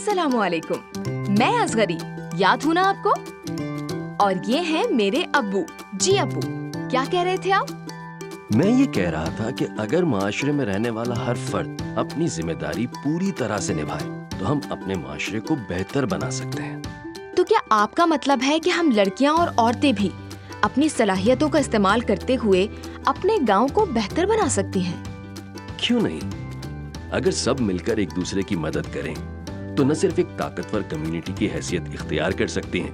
السلام علیکم، میں اصغری، یاد ہوں نا آپ کو؟ اور یہ ہیں میرے ابو۔ جی ابو، کیا کہہ رہے تھے آپ؟ میں یہ کہہ رہا تھا کہ اگر معاشرے میں رہنے والا ہر فرد اپنی ذمہ داری پوری طرح سے نبھائے تو ہم اپنے معاشرے کو بہتر بنا سکتے ہیں۔ تو کیا آپ کا مطلب ہے کہ ہم لڑکیاں اور عورتیں بھی اپنی صلاحیتوں کا استعمال کرتے ہوئے اپنے گاؤں کو بہتر بنا سکتی ہیں؟ کیوں نہیں؟ اگر سب مل کر ایک دوسرے کی مدد کریں تو نہ صرف ایک طاقتور کمیونٹی کی حیثیت اختیار کر سکتی ہیں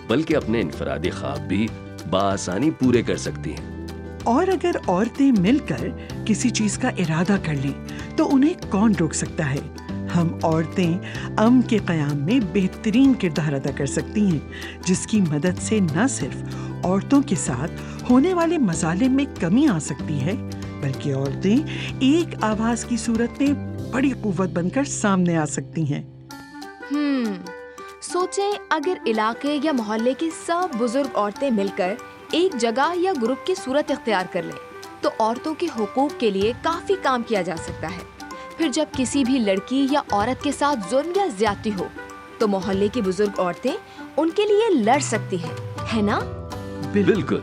بلکہ اپنے انفرادی خواب بھی بآسانی پورے کر سکتی ہیں۔ اور اگر عورتیں مل کر کسی چیز کا ارادہ کر لیں تو انہیں کون روک سکتا ہے؟ ہم عورتیں امن کے قیام میں بہترین کردار ادا کر سکتی ہیں، جس کی مدد سے نہ صرف عورتوں کے ساتھ ہونے والے مظالم میں کمی آ سکتی ہے بلکہ عورتیں ایک آواز کی صورت میں بڑی قوت بن کر سامنے آ سکتی ہیں۔ سوچیں اگر علاقے یا محلے کی سب بزرگ عورتیں مل کر ایک جگہ یا گروپ کی صورت اختیار کر لیں تو عورتوں کے حقوق کے لیے کافی کام کیا جا سکتا ہے۔ پھر جب کسی بھی لڑکی یا عورت کے ساتھ ظلم یا زیادتی ہو تو محلے کی بزرگ عورتیں ان کے لیے لڑ سکتی ہیں، ہے نا؟ بالکل۔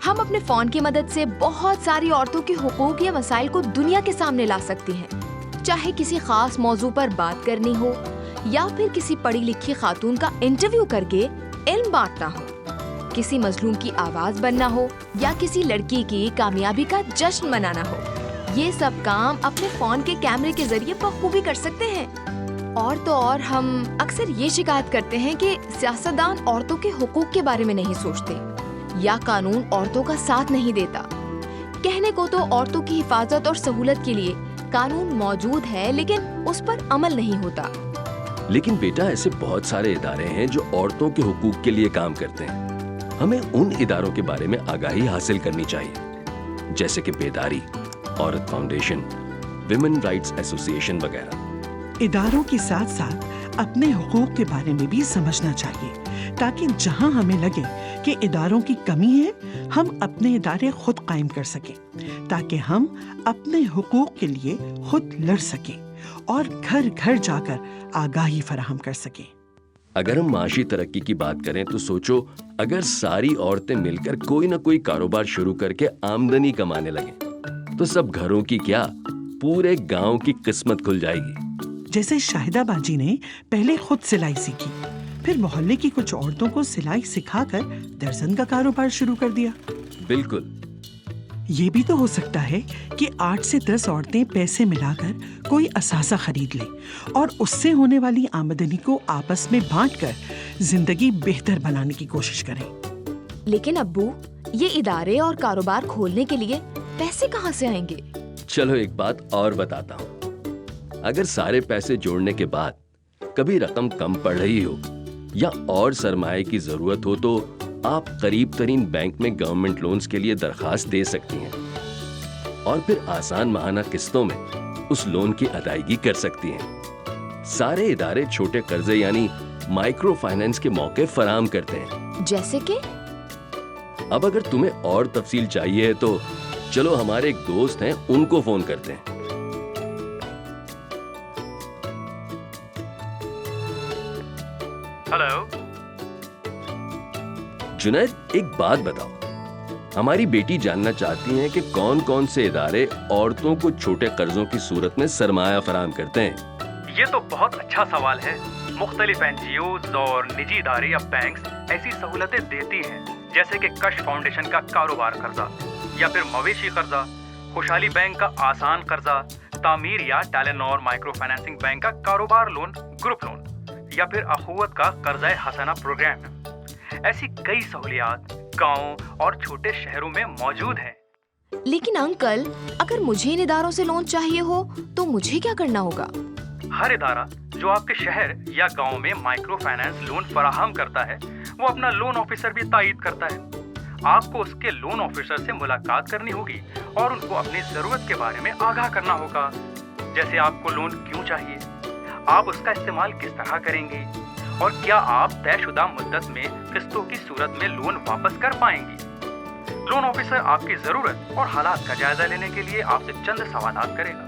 ہم اپنے فون کی مدد سے بہت ساری عورتوں کے حقوق یا مسائل کو دنیا کے سامنے لا سکتی ہیں، چاہے کسی خاص موضوع پر بات کرنی ہو یا پھر کسی پڑھی لکھی خاتون کا انٹرویو کر کے علم بانٹنا ہو، کسی مظلوم کی آواز بننا ہو یا کسی لڑکی کی کامیابی کا جشن منانا ہو۔ یہ سب کام اپنے فون کے کیمرے کے ذریعے بخوبی کر سکتے ہیں۔ اور تو اور ہم اکثر یہ شکایت کرتے ہیں کہ سیاستدان عورتوں کے حقوق کے بارے میں نہیں سوچتے یا قانون عورتوں کا ساتھ نہیں دیتا۔ کہنے کو تو عورتوں کی حفاظت اور سہولت کے لیے قانون موجود ہے لیکن اس پر عمل نہیں ہوتا۔ لیکن بیٹا، ایسے بہت سارے ادارے ہیں جو عورتوں کے حقوق کے لیے کام کرتے ہیں۔ ہمیں ان اداروں کے بارے میں آگاہی حاصل کرنی چاہیے، جیسے کہ بیداری، عورت فاؤنڈیشن، ویمن رائٹس ایسوسی ایشن وغیرہ۔ اداروں کے ساتھ ساتھ اپنے حقوق کے بارے میں بھی سمجھنا چاہیے تاکہ جہاں ہمیں لگے کہ اداروں کی کمی ہے ہم اپنے ادارے خود قائم کر سکیں تاکہ ہم اپنے حقوق کے لیے خود لڑ سکیں اور گھر گھر جا کر آگاہی فراہم کر سکیں۔ اگر ہم معاشی ترقی کی بات کریں تو سوچو اگر ساری عورتیں مل کر کوئی نہ کوئی کاروبار شروع کر کے آمدنی کمانے لگیں تو سب گھروں کی کیا پورے گاؤں کی قسمت کھل جائے گی۔ جیسے شاہدہ باجی نے پہلے خود سلائی سیکھی، پھر محلے کی کچھ عورتوں کو سلائی سکھا کر درزن کا کاروبار شروع کر دیا۔ بالکل۔ یہ بھی تو ہو سکتا ہے کہ 8 سے 10 عورتیں پیسے ملا کر کوئی اثاثہ خرید لیں اور اس سے ہونے والی آمدنی کو آپس میں بانٹ کر زندگی بہتر بنانے کی کوشش کریں۔ لیکن ابو، یہ ادارے اور کاروبار کھولنے کے لیے پیسے کہاں سے آئیں گے؟ چلو ایک بات اور بتاتا ہوں۔ اگر سارے پیسے جوڑنے کے بعد کبھی رقم کم پڑ رہی ہو یا اور سرمایہ کی ضرورت ہو تو آپ قریب ترین بینک میں گورنمنٹ لونز کے لیے درخواست دے سکتی ہیں اور پھر آسان ماہانہ قسطوں میں اس لون کی ادائیگی کر سکتی ہیں۔ سارے ادارے چھوٹے قرضے یعنی مائکرو فائنانس کے موقع فراہم کرتے ہیں۔ جیسے کہ؟ اب اگر تمہیں اور تفصیل چاہیے تو چلو ہمارے ایک دوست ہیں، ان کو فون کرتے ہیں۔ ہلو جنید، ایک بات بتاؤ، ہماری بیٹی جاننا چاہتی ہیں کہ کون کون سے ادارے عورتوں کو چھوٹے قرضوں کی صورت میں سرمایہ فراہم کرتے ہیں۔ یہ تو بہت اچھا سوال ہے۔ مختلف NGOs اور نجی ادارے یا بینکس ایسی سہولتیں دیتی ہیں، جیسے کہ کش فاؤنڈیشن کا کاروبار قرضہ یا پھر مویشی قرضہ، خوشحالی بینک کا آسان قرضہ، تعمیر یا ٹیلینور مائکرو فائنانسنگ بینک کا کاروبار لون، گروپ لون یا پھر اخوت کا قرضہ حسنہ پروگرام۔ ایسی کئی سہولیات گاؤں اور چھوٹے شہروں میں موجود ہیں۔ لیکن انکل، اگر مجھے ان اداروں سے لون چاہیے ہو تو مجھے کیا کرنا ہوگا؟ ہر ادارہ جو آپ کے شہر یا گاؤں میں مائکرو فائنانس لون فراہم کرتا ہے وہ اپنا لون آفیسر بھی تائید کرتا ہے۔ آپ کو اس کے لون آفیسر سے ملاقات کرنی ہوگی اور ان کو اپنی ضرورت کے بارے میں آگاہ کرنا ہوگا، جیسے آپ کو لون کیوں چاہیے، آپ اس کا استعمال کس طرح کریں گے اور کیا آپ طے شدہ مدت میں قسطوں کی صورت میں لون واپس کر پائیں گے۔ لون آفیسر آپ کی ضرورت اور حالات کا جائزہ لینے کے لیے آپ سے چند سوالات کرے گا۔